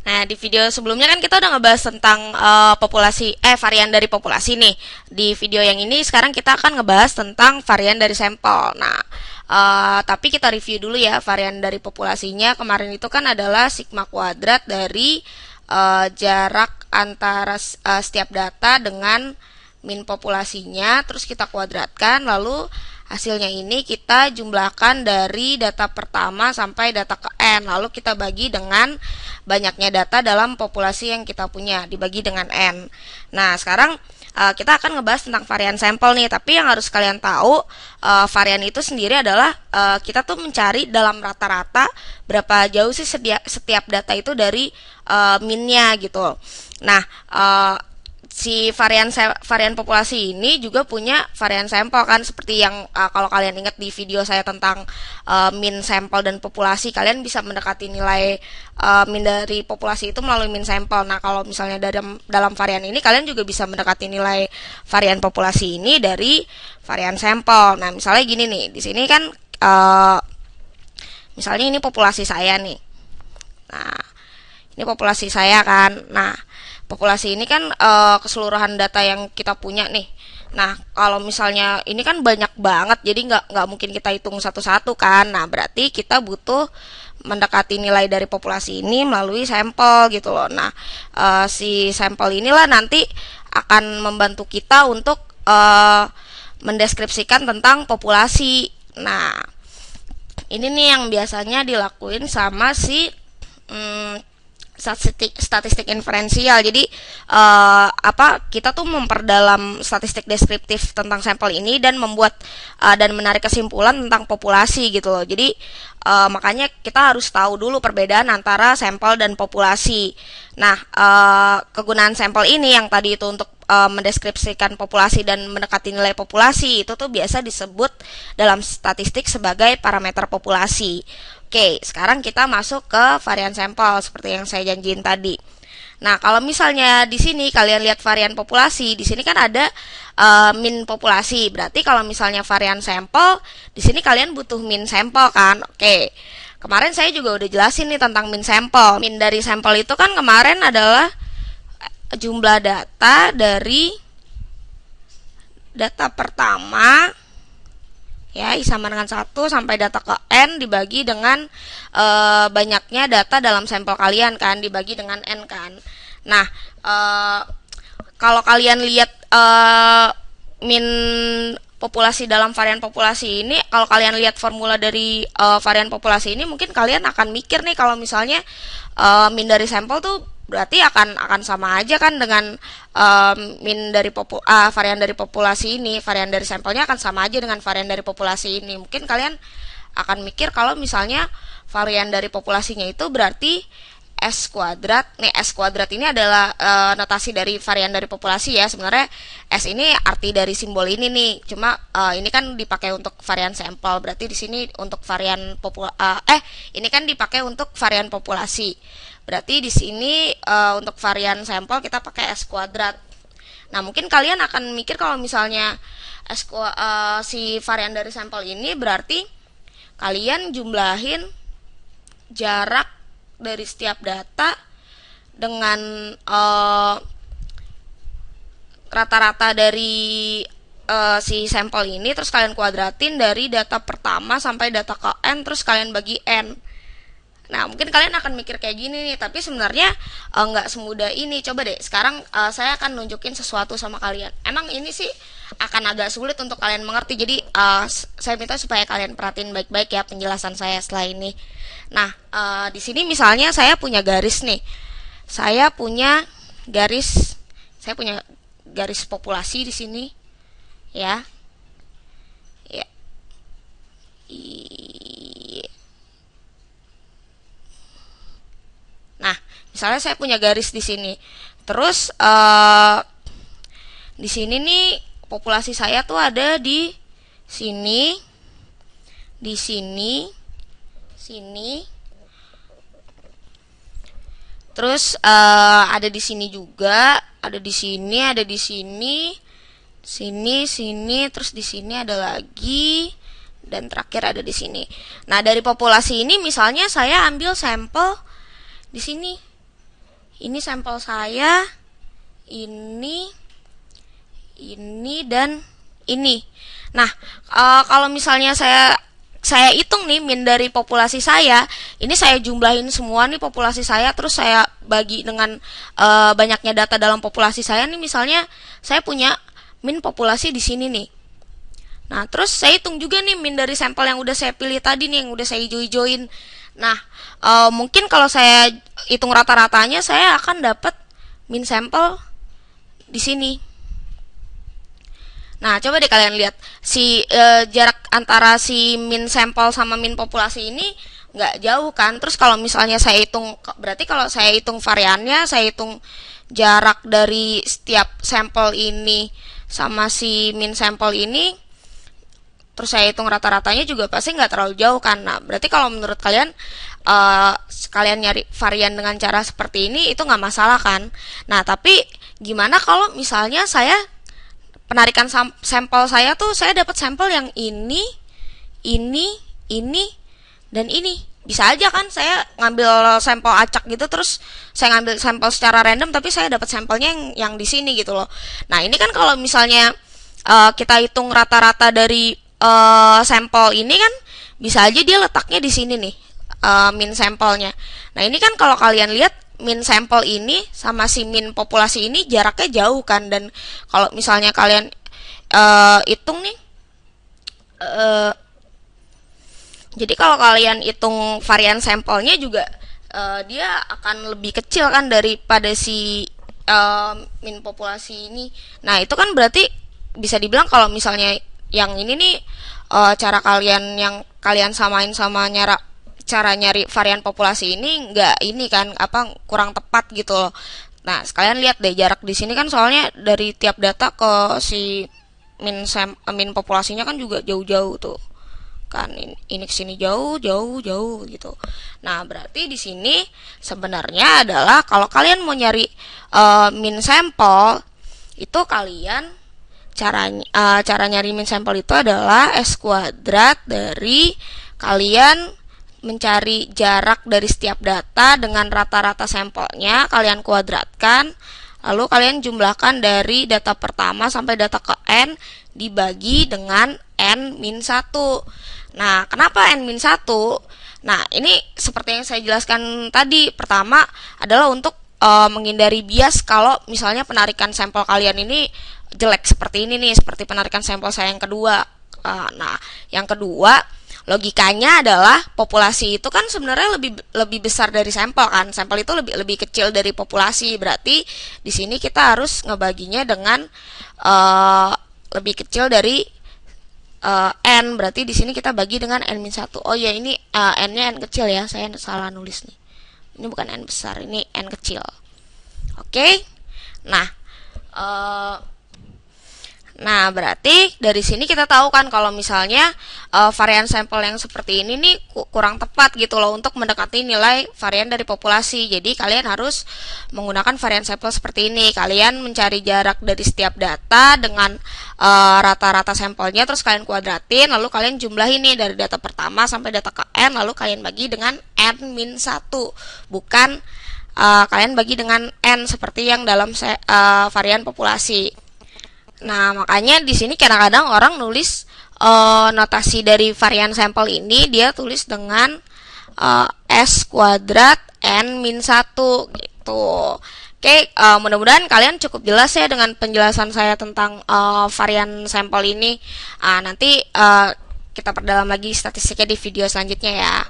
Nah, di video sebelumnya kan kita udah ngebahas tentang varian dari populasi nih. Di video yang ini sekarang kita akan ngebahas tentang varian dari sampel. Nah, tapi kita review dulu ya varian dari populasinya. Kemarin itu kan adalah sigma kuadrat dari jarak antara setiap data dengan min populasinya, terus kita kuadratkan, lalu hasilnya ini kita jumlahkan dari data pertama sampai data ke N, lalu kita bagi dengan banyaknya data dalam populasi yang kita punya, dibagi dengan N. Nah, sekarang kita akan ngebahas tentang varian sampel nih, tapi yang harus kalian tahu, varian itu sendiri adalah kita tuh mencari dalam rata-rata berapa jauh sih setiap data itu dari minnya gitu. Nah, si varian populasi ini juga punya varian sampel kan, seperti yang kalau kalian ingat di video saya tentang min sampel dan populasi, kalian bisa mendekati nilai min dari populasi itu melalui min sampel. Nah, kalau misalnya dalam varian ini kalian juga bisa mendekati nilai varian populasi ini dari varian sampel. Nah, misalnya gini nih, di sini kan misalnya ini populasi saya nih. Nah, ini populasi saya kan. Nah, populasi ini kan keseluruhan data yang kita punya nih. Nah, kalau misalnya ini kan banyak banget, jadi nggak mungkin kita hitung satu-satu kan. Nah, berarti kita butuh mendekati nilai dari populasi ini melalui sampel gitu loh. Nah, si sampel inilah nanti akan membantu kita untuk mendeskripsikan tentang populasi. Nah, ini nih yang biasanya dilakuin sama si statistik inferensial. Jadi kita tuh memperdalam statistik deskriptif tentang sampel ini dan membuat dan menarik kesimpulan tentang populasi gitu loh. Jadi makanya kita harus tahu dulu perbedaan antara sampel dan populasi. Nah, kegunaan sampel ini yang tadi itu untuk mendeskripsikan populasi dan mendekati nilai populasi, itu tuh biasa disebut dalam statistik sebagai parameter populasi. Oke, sekarang kita masuk ke varian sampel seperti yang saya janjiin tadi. Nah, kalau misalnya di sini kalian lihat varian populasi, di sini kan ada min populasi. Berarti kalau misalnya varian sampel, di sini kalian butuh min sampel kan? Oke. Kemarin saya juga udah jelasin nih tentang min sampel. Min dari sampel itu kan kemarin adalah jumlah data dari data pertama ya, I sama dengan 1 sampai data ke N dibagi dengan banyaknya data dalam sampel kalian kan, dibagi dengan N kan. Nah, kalau kalian lihat min populasi dalam varian populasi ini, kalau kalian lihat formula dari varian populasi ini, mungkin kalian akan mikir nih kalau misalnya min dari sampel tuh berarti akan sama aja kan dengan min dari varian dari populasi ini. Varian dari sampelnya akan sama aja dengan varian dari populasi ini. Mungkin kalian akan mikir kalau misalnya varian dari populasinya itu berarti S kuadrat. Nih, S kuadrat ini adalah notasi dari varian dari populasi ya. Sebenarnya S ini arti dari simbol ini nih. Cuma ini kan dipakai untuk varian sampel. Berarti di sini untuk varian ini kan dipakai untuk varian populasi. Berarti di sini untuk varian sampel kita pakai S kuadrat. Nah, mungkin kalian akan mikir kalau misalnya si varian dari sampel ini berarti kalian jumlahin jarak dari setiap data dengan rata-rata dari si sampel ini, terus kalian kuadratin dari data pertama sampai data ke N, terus kalian bagi N. Nah, mungkin kalian akan mikir kayak gini nih, tapi sebenarnya nggak semudah ini. Coba deh, sekarang saya akan nunjukin sesuatu sama kalian. Emang ini sih akan agak sulit untuk kalian mengerti, jadi saya minta supaya kalian perhatiin baik-baik ya penjelasan saya setelah ini. Nah, di sini misalnya saya punya garis nih. Saya punya garis populasi di sini, ya. Ya. Nah, misalnya saya punya garis di sini. Terus di sini nih populasi saya tuh ada di sini, di sini, sini. Terus ada di sini juga, ada di sini, ada di sini, sini, sini, terus di sini ada lagi, dan terakhir ada di sini. Nah, dari populasi ini misalnya saya ambil sampel di sini. Ini sampel saya, ini dan ini. Nah, kalau misalnya saya hitung nih min dari populasi saya, ini saya jumlahin semua nih populasi saya, terus saya bagi dengan banyaknya data dalam populasi saya nih. Misalnya saya punya min populasi di sini nih. Nah, terus saya hitung juga nih min dari sampel yang udah saya pilih tadi nih, yang udah saya hijau-hijauin. Nah, mungkin kalau saya hitung rata-ratanya, saya akan dapat min sampel di sini. Nah, coba deh kalian lihat si jarak antara si min sampel sama min populasi ini nggak jauh kan. Terus kalau misalnya saya hitung, berarti kalau saya hitung variannya, saya hitung jarak dari setiap sampel ini sama si min sampel ini, terus saya hitung rata-ratanya juga pasti nggak terlalu jauh kan. Nah, berarti kalau menurut kalian kalian nyari varian dengan cara seperti ini itu nggak masalah kan. Nah, tapi gimana kalau misalnya saya penarikan sampel saya tuh, saya dapat sampel yang ini, dan ini. Bisa aja kan saya ngambil sampel acak gitu, terus saya ngambil sampel secara random, tapi saya dapat sampelnya yang di sini gitu loh. Nah, ini kan kalau misalnya kita hitung rata-rata dari sampel ini kan, bisa aja dia letaknya di sini nih, min sampelnya. Nah, ini kan kalau kalian lihat, min sampel ini sama si min populasi ini jaraknya jauh kan. Dan kalau misalnya kalian hitung nih, jadi kalau kalian hitung varian sampelnya juga dia akan lebih kecil kan daripada si min populasi ini. Nah, itu kan berarti bisa dibilang kalau misalnya yang ini nih cara kalian yang kalian samain sama cara nyari varian populasi ini nggak ini kan, kurang tepat gitu loh. Nah, sekalian lihat deh jarak di sini kan, soalnya dari tiap data ke si min populasinya kan juga jauh-jauh tuh kan, ini ke sini jauh gitu. Nah, berarti di sini sebenarnya adalah kalau kalian mau nyari min sampel itu, kalian cara nyari min sampel itu adalah S kuadrat dari kalian mencari jarak dari setiap data dengan rata-rata sampelnya, kalian kuadratkan, lalu kalian jumlahkan dari data pertama sampai data ke n dibagi dengan n-1. Nah, kenapa n-1? Nah, ini seperti yang saya jelaskan tadi. Pertama adalah untuk menghindari bias kalau misalnya penarikan sampel kalian ini jelek seperti ini nih, seperti penarikan sampel saya yang kedua. Nah, yang kedua, logikanya adalah populasi itu kan sebenarnya lebih besar dari sampel kan. Sampel itu lebih kecil dari populasi. Berarti di sini kita harus ngebaginya dengan lebih kecil dari n. Berarti di sini kita bagi dengan n-1. Oh ya, ini n-nya n kecil ya. Saya salah nulis nih. Ini bukan n besar, ini n kecil. Oke. Nah, berarti dari sini kita tahu kan kalau misalnya varian sampel yang seperti ini nih kurang tepat gitu loh untuk mendekati nilai varian dari populasi. Jadi kalian harus menggunakan varian sampel seperti ini. Kalian mencari jarak dari setiap data dengan rata-rata sampelnya, terus kalian kuadratin, lalu kalian jumlahin nih dari data pertama sampai data ke n, lalu kalian bagi dengan n-1. Bukan kalian bagi dengan n seperti yang dalam varian populasi. Nah, makanya di sini kadang-kadang orang nulis notasi dari varian sampel ini, dia tulis dengan S kuadrat n-1 gitu. Oke, mudah-mudahan kalian cukup jelas ya dengan penjelasan saya tentang varian sampel ini. Nanti kita perdalam lagi statistiknya di video selanjutnya ya.